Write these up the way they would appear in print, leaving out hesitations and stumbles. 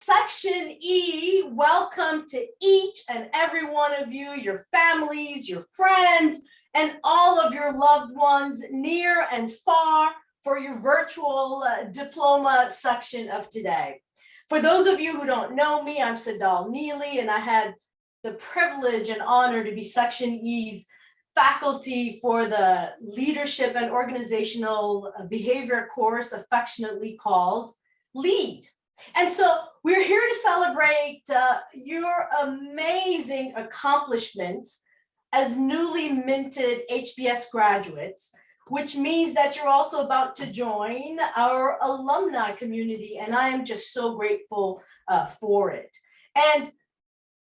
Section E, welcome to each and every one of you, your families, your friends, and all of your loved ones near and far for your virtual diploma section of today. For those of you who don't know me, I'm Sadal Neely, and I had the privilege and honor to be Section E's faculty for the Leadership and Organizational Behavior course, affectionately called LEAD. And so we're here to celebrate your amazing accomplishments as newly minted HBS graduates, which means that you're also about to join our alumni community. And I am just so grateful for it. And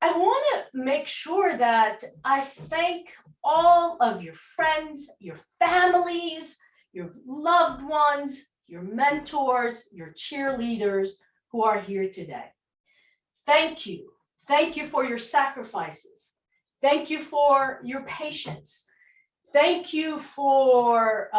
I want to make sure that I thank all of your friends, your families, your loved ones, your mentors, your cheerleaders who are here today. Thank you. Thank you for your sacrifices. Thank you for your patience. Thank you for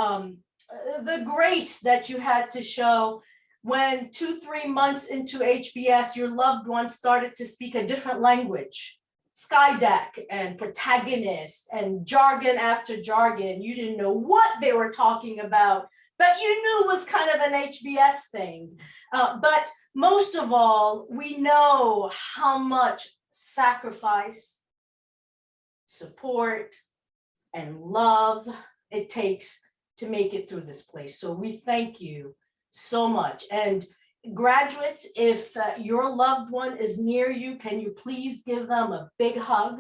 the grace that you had to show when 2-3 months into HBS, your loved one started to speak a different language. Skydeck and protagonist and jargon after jargon. You didn't know what they were talking about, but you knew it was kind of an HBS thing. But most of all, we know how much sacrifice, support, and love it takes to make it through this place. So we thank you so much. And graduates, if your loved one is near you, can you please give them a big hug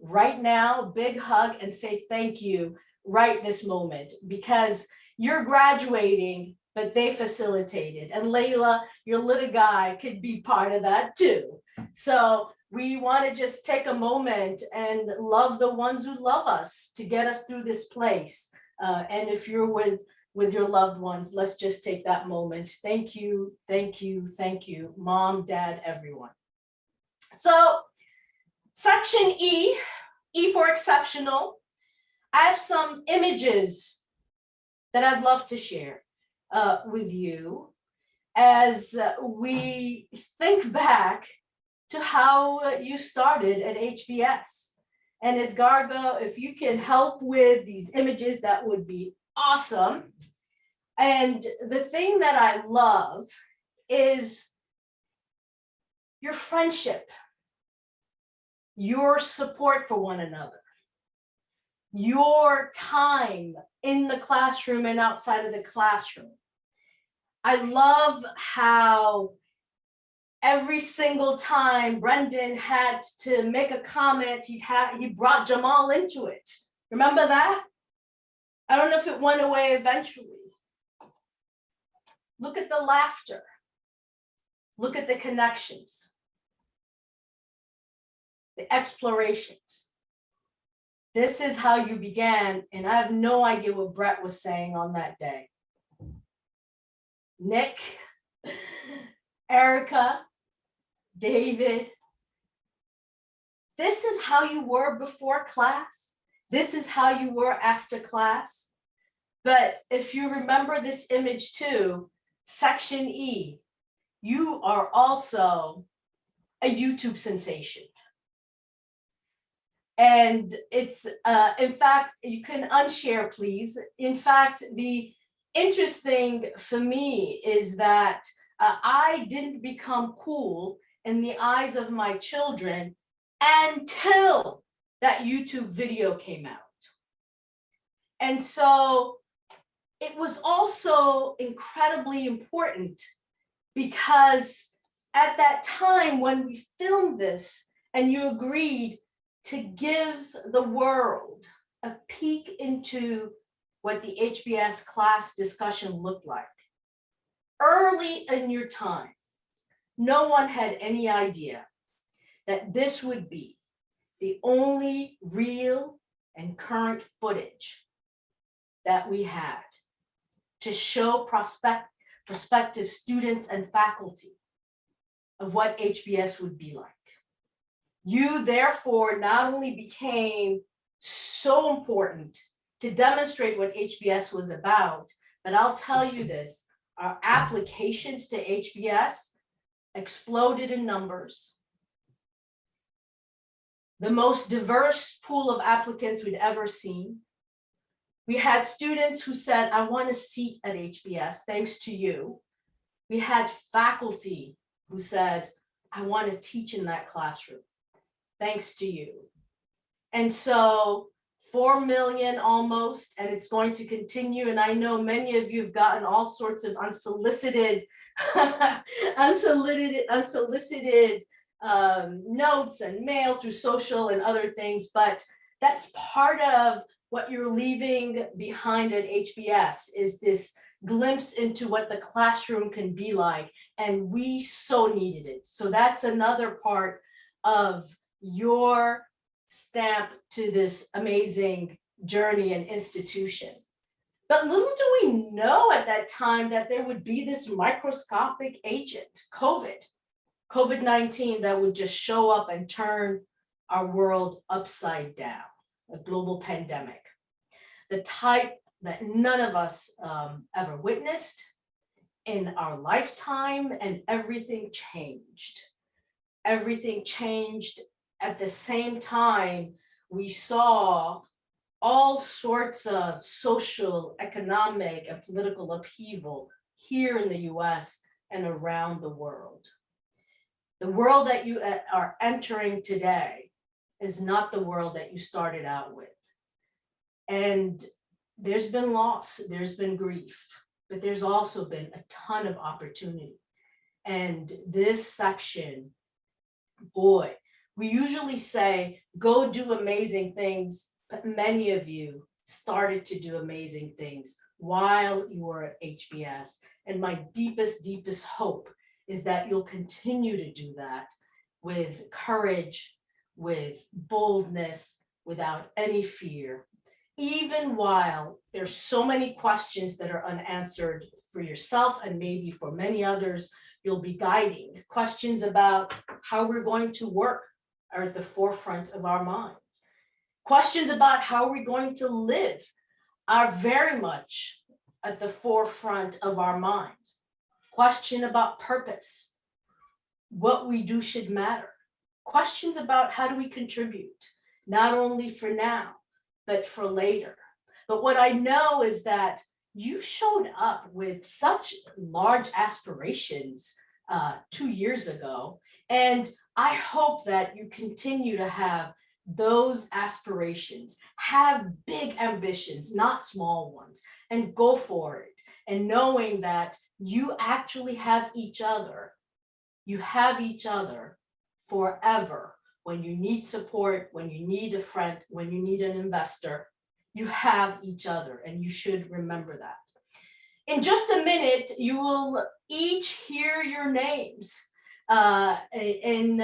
right now, big hug, and say thank you right this moment, because you're graduating, but they facilitated. And Layla, your little guy, could be part of that too. So we want to just take a moment and love the ones who love us to get us through this place. And if you're with your loved ones, let's just take that moment. Thank you, thank you, thank you, mom, dad, everyone. So section E, E for exceptional. I have some images that I'd love to share with you as we think back to how you started at HBS. And Edgardo, if you can help with these images, that would be awesome. And the thing that I love is your friendship, your support for one another, your time in the classroom and outside of the classroom. I love how every single time Brendan had to make a comment, he brought Jamal into it. Remember that? I don't know if it went away eventually. Look at the laughter. Look at the connections, the explorations. This is how you began, and I have no idea what Brett was saying on that day. Nick, Erica, David, this is how you were before class. This is how you were after class. But if you remember this image too, section E, you are also a YouTube sensation. And it's, in fact, you can unshare, please. In fact, the interesting for me is that I didn't become cool in the eyes of my children until that YouTube video came out. And so it was also incredibly important because at that time when we filmed this and you agreed to give the world a peek into what the HBS class discussion looked like, early in your time, no one had any idea that this would be the only real and current footage that we had to show prospective students and faculty of what HBS would be like. You therefore not only became so important to demonstrate what HBS was about, but I'll tell you this, our applications to HBS exploded in numbers. The most diverse pool of applicants we'd ever seen. We had students who said, I want a seat at HBS, thanks to you. We had faculty who said, I want to teach in that classroom, thanks to you. And so 4 million almost, and it's going to continue. And I know many of you have gotten all sorts of unsolicited notes and mail through social and other things, but that's part of what you're leaving behind at HBS is this glimpse into what the classroom can be like, and we so needed it. So that's another part of your stamp to this amazing journey and institution. But little do we know at that time that there would be this microscopic agent, COVID-19, that would just show up and turn our world upside down, a global pandemic, the type that none of us ever witnessed in our lifetime, and everything changed. Everything changed at the same time. We saw all sorts of social, economic, and political upheaval here in the US and around the world. The world that you are entering today is not the world that you started out with. And there's been loss, there's been grief, but there's also been a ton of opportunity. And this section, boy, we usually say, go do amazing things, but many of you started to do amazing things while you were at HBS. And my deepest, deepest hope is that you'll continue to do that with courage, with boldness, without any fear, even while there's so many questions that are unanswered for yourself and maybe for many others. You'll be guiding. Questions about how we're going to work are at the forefront of our minds. Questions about how we're going to live are very much at the forefront of our minds. Question about purpose, what we do should matter. Questions about how do we contribute, not only for now, but for later. But what I know is that you showed up with such large aspirations 2 years ago, and I hope that you continue to have those aspirations, have big ambitions, not small ones, and go for it. And knowing that you actually have each other, you have each other forever. When you need support, when you need a friend, when you need an investor, you have each other, and you should remember that. In just a minute, you will each hear your names in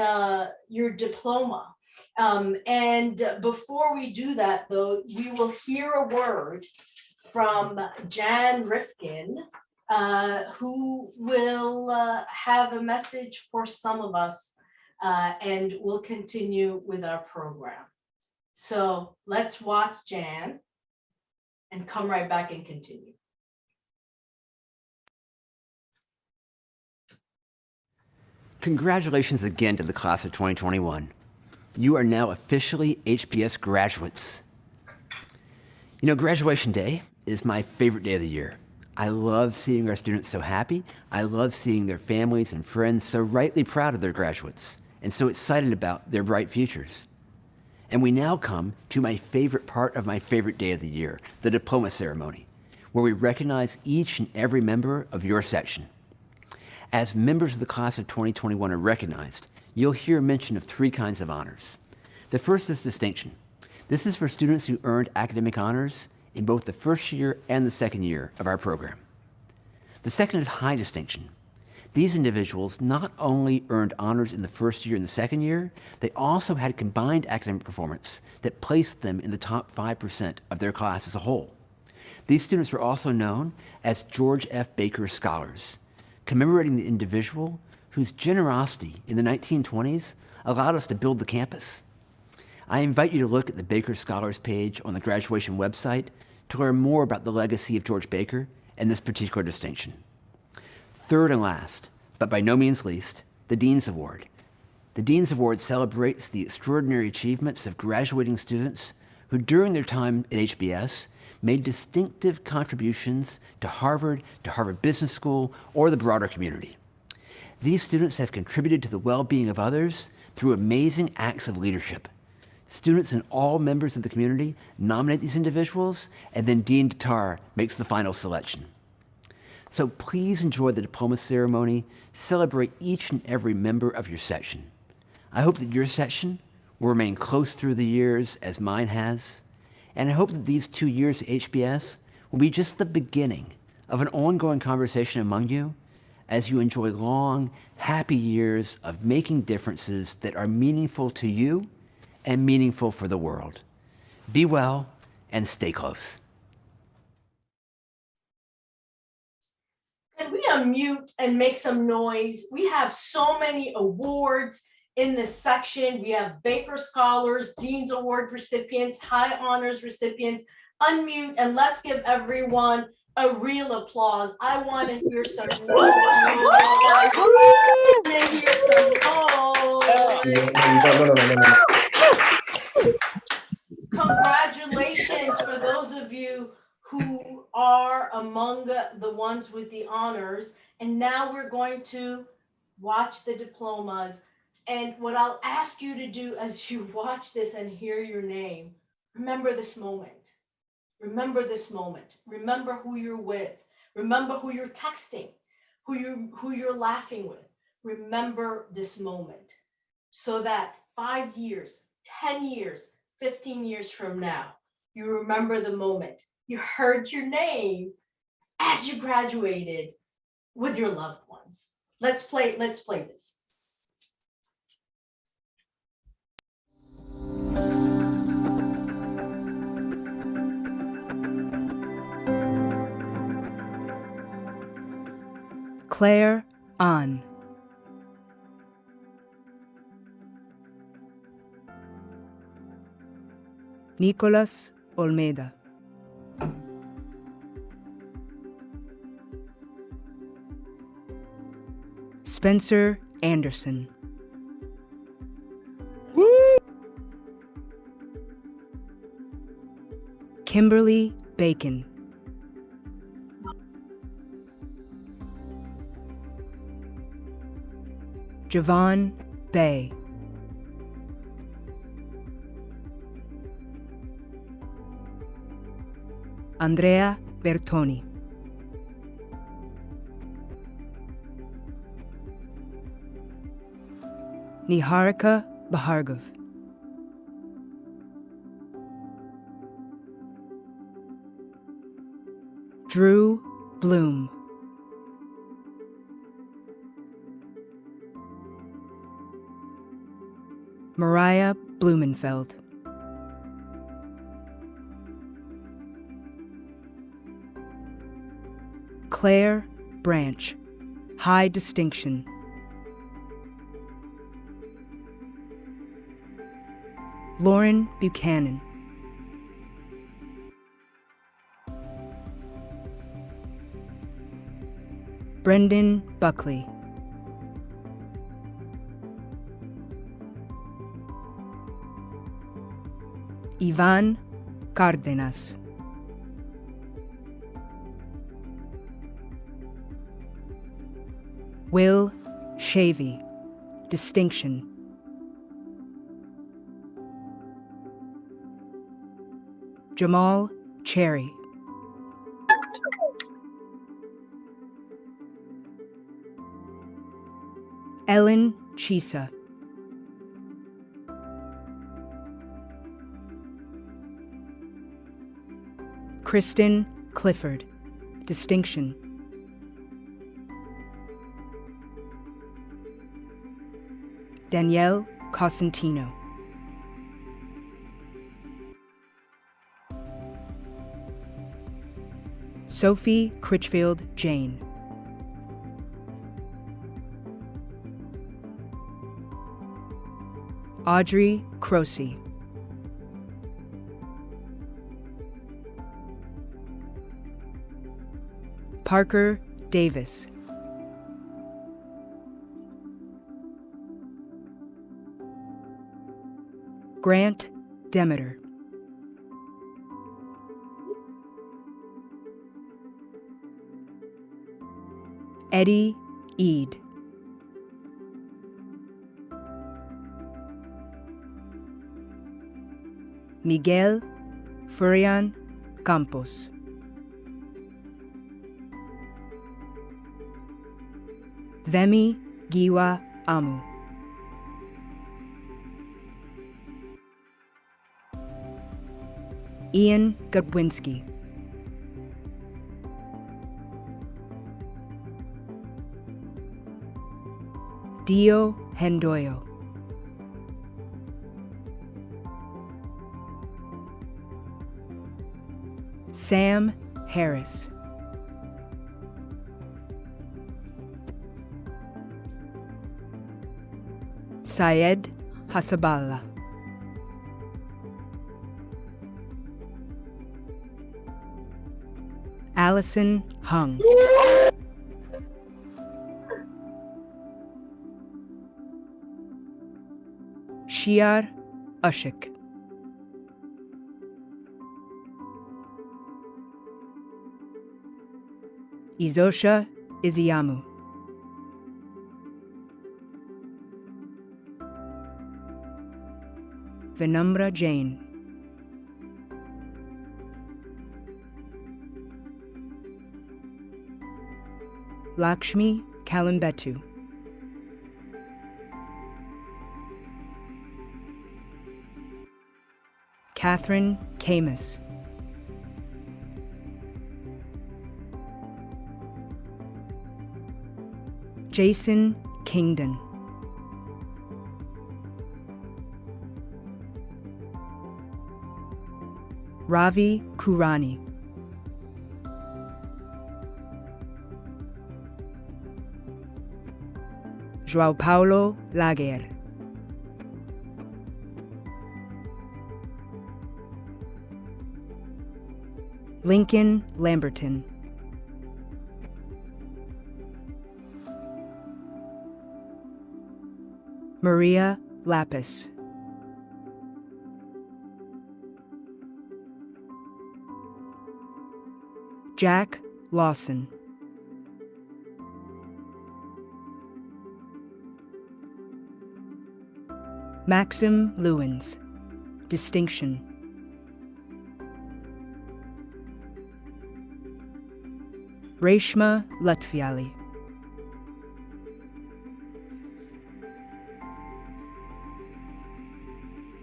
your diploma. And before we do that, though, we will hear a word from Jan Rifkin, who will have a message for some of us, and we'll continue with our program. So let's watch Jan and come right back and continue. Congratulations again to the class of 2021. You are now officially HBS graduates. You know, graduation day is my favorite day of the year. I love seeing our students so happy. I love seeing their families and friends so rightly proud of their graduates and so excited about their bright futures. And we now come to my favorite part of my favorite day of the year, the diploma ceremony, where we recognize each and every member of your section. As members of the class of 2021 are recognized, you'll hear mention of 3 kinds of honors. The first is distinction. This is for students who earned academic honors in both the first year and the second year of our program. The second is high distinction. These individuals not only earned honors in the first year and the second year, they also had combined academic performance that placed them in the top 5% of their class as a whole. These students were also known as George F. Baker Scholars, commemorating the individual whose generosity in the 1920s allowed us to build the campus. I invite you to look at the Baker Scholars page on the graduation website to learn more about the legacy of George Baker and this particular distinction. Third and last, but by no means least, the Dean's Award. The Dean's Award celebrates the extraordinary achievements of graduating students who, during their time at HBS, made distinctive contributions to Harvard Business School, or the broader community. These students have contributed to the well-being of others through amazing acts of leadership. Students and all members of the community nominate these individuals, and then Dean Tatar makes the final selection. So please enjoy the diploma ceremony. Celebrate each and every member of your section. I hope that your section will remain close through the years as mine has, and I hope that these 2 years at HBS will be just the beginning of an ongoing conversation among you as you enjoy long, happy years of making differences that are meaningful to you and meaningful for the world. Be well and stay close. Can we unmute and make some noise? We have so many awards in this section. We have Baker Scholars, Dean's Award recipients, High Honors recipients. Unmute and let's give everyone a real applause. I want to hear some noise. I want to hear some noise. Congratulations for those of you who are among the ones with the honors. And now we're going to watch the diplomas. And what I'll ask you to do as you watch this and hear your name, remember this moment. Remember this moment. Remember who you're with. Remember who you're texting, who you're laughing with. Remember this moment so that 5 years, 10 years, 15 years from now, you remember the moment you heard your name as you graduated with your loved ones. Let's play this. Claire Ahn. Nicolas Olmeda. Spencer Anderson. Kimberly Bacon. Javon Bay. Andrea Bertoni. Niharika Bhargav. Drew Bloom. Mariah Blumenfeld. Claire Branch, High Distinction. Lauren Buchanan. Brendan Buckley. Ivan Cárdenas. Will Shavy, Distinction. Jamal Cherry. Ellen Chisa. Kristen Clifford, Distinction. Danielle Cosentino. Sophie Critchfield Jane. Audrey Croce. Parker Davis. Grant Demeter. Eddie Eade. Miguel Furian Campos. Vemi Giwa Amu. Ian Godwinski. Dio Hendoyo. Sam Harris. Syed Hasaballa. Allison Hung. Shiar Ushik. Izosha Iziamu. Vinamra Jain. Lakshmi Kalimbetu. Catherine Camus. Jason Kingdon. Ravi Kurani. João Paulo Laguerre. Lincoln Lamberton. Maria Lapis. Jack Lawson. Maxim Lewins. Distinction. Reshma Latviali.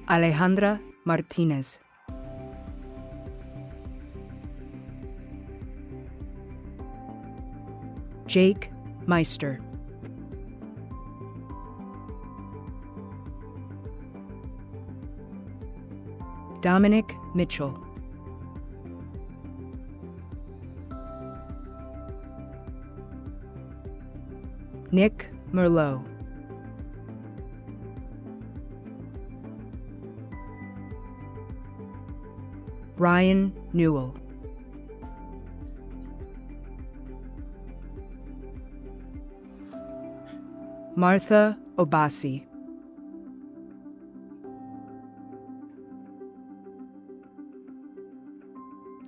Alejandra Martinez. Jake Meister. Dominic Mitchell. Nick Merlot. Ryan Newell. Martha Obasi.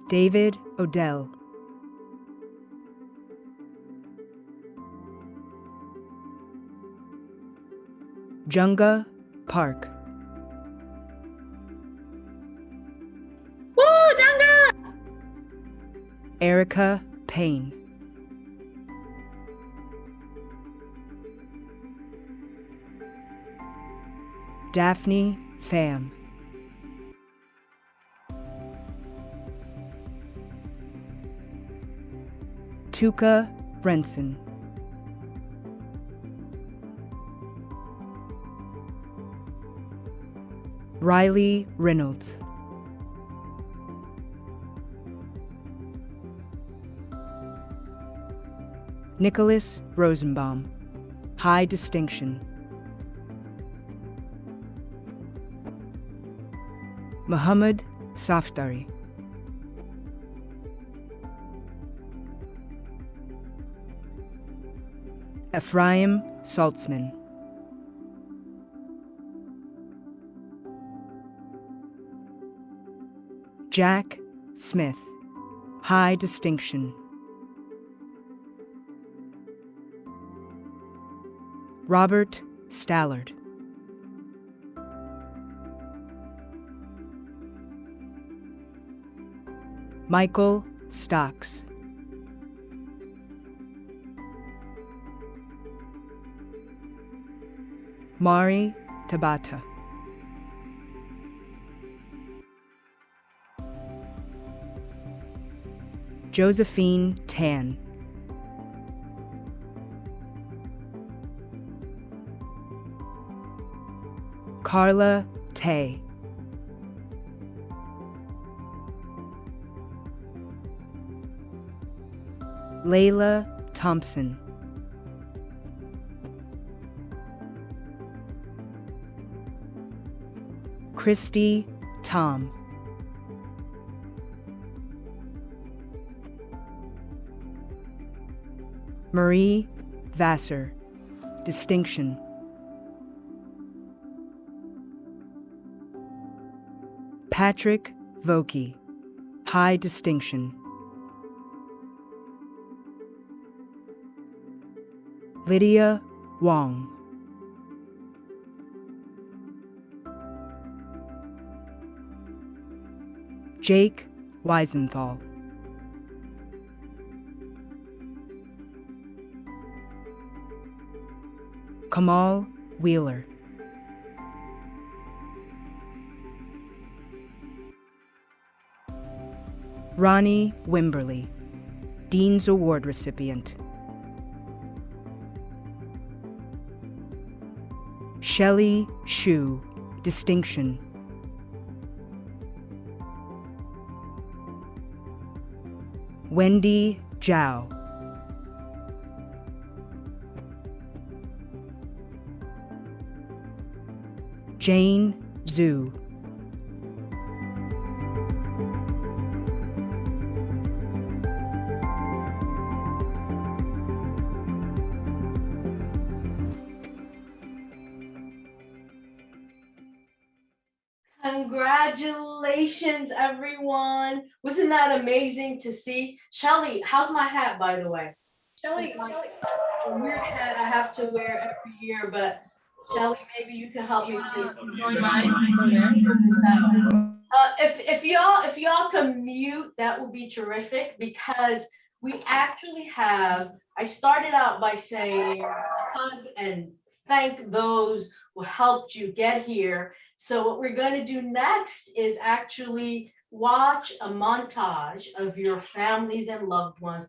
David Odell. Junga Park. Woo, Junga! Erica Payne. Daphne Pham. Tuka Brenson. Riley Reynolds. Nicholas Rosenbaum. High distinction. Muhammad Saftari. Ephraim Saltzman. Jack Smith, high distinction. Robert Stallard. Michael Stocks. Mari Tabata. Josephine Tan. Carla Tay. Layla Thompson. Christy Tom. Marie Vassar, distinction. Patrick Vokey, high distinction. Lydia Wong. Jake Weisenthal. Kamal Wheeler. Ronnie Wimberly, Dean's Award recipient. Shelley Shu, distinction. Wendy Zhao. Jane Zhu. Congratulations, everyone. Wasn't that amazing to see? Shelly, how's my hat, by the way? Shelly, A weird hat I have to wear every year, but Shelly, maybe you can help me. join mine. If y'all can mute, that would be terrific, because we actually have, I started out by saying hug and thank those who helped you get here. So what we're going to do next is actually watch a montage of your families and loved ones.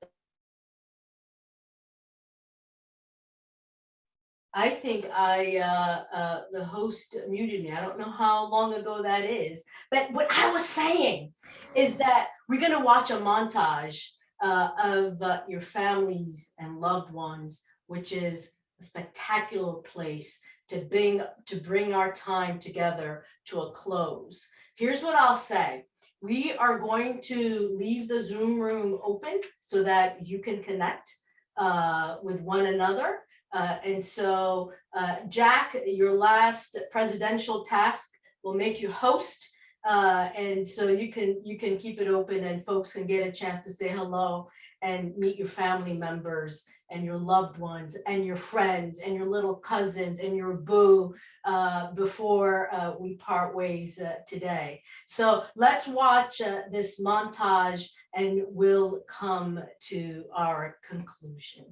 I think the host muted me. I don't know how long ago that is. But what I was saying is that we're going to watch a montage of your families and loved ones, which is a spectacular place to bring our time together to a close. Here's what I'll say. We are going to leave the Zoom room open so that you can connect with one another. And so, Jack, your last presidential task will make you host. And so you can keep it open and folks can get a chance to say hello and meet your family members and your loved ones and your friends and your little cousins and your boo before we part ways today. So let's watch this montage and we'll come to our conclusion.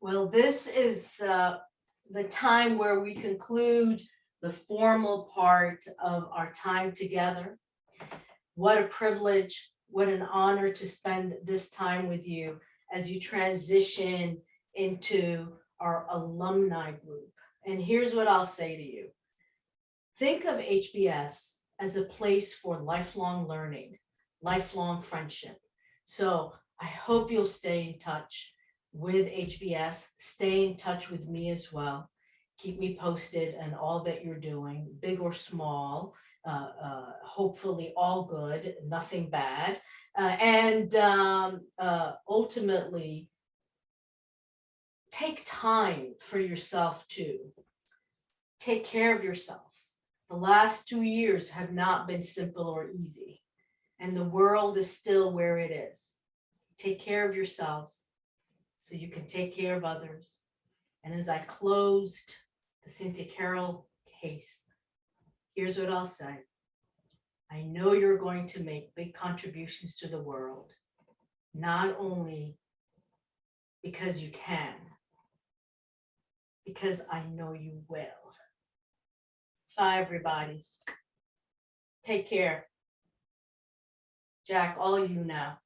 Well, this is the time where we conclude the formal part of our time together. What a privilege, what an honor to spend this time with you as you transition into our alumni group. And here's what I'll say to you. Think of HBS as a place for lifelong learning, lifelong friendship. So I hope you'll stay in touch with HBS, stay in touch with me as well. Keep me posted on all that you're doing, big or small, hopefully all good, nothing bad. And ultimately, take time for yourself too. Take care of yourselves. The last 2 years have not been simple or easy, and the world is still where it is. Take care of yourselves so you can take care of others. And as I closed the Cynthia Carroll case, here's what I'll say. I know you're going to make big contributions to the world, not only because you can, because I know you will. Bye, everybody. Take care. Jack, all you now.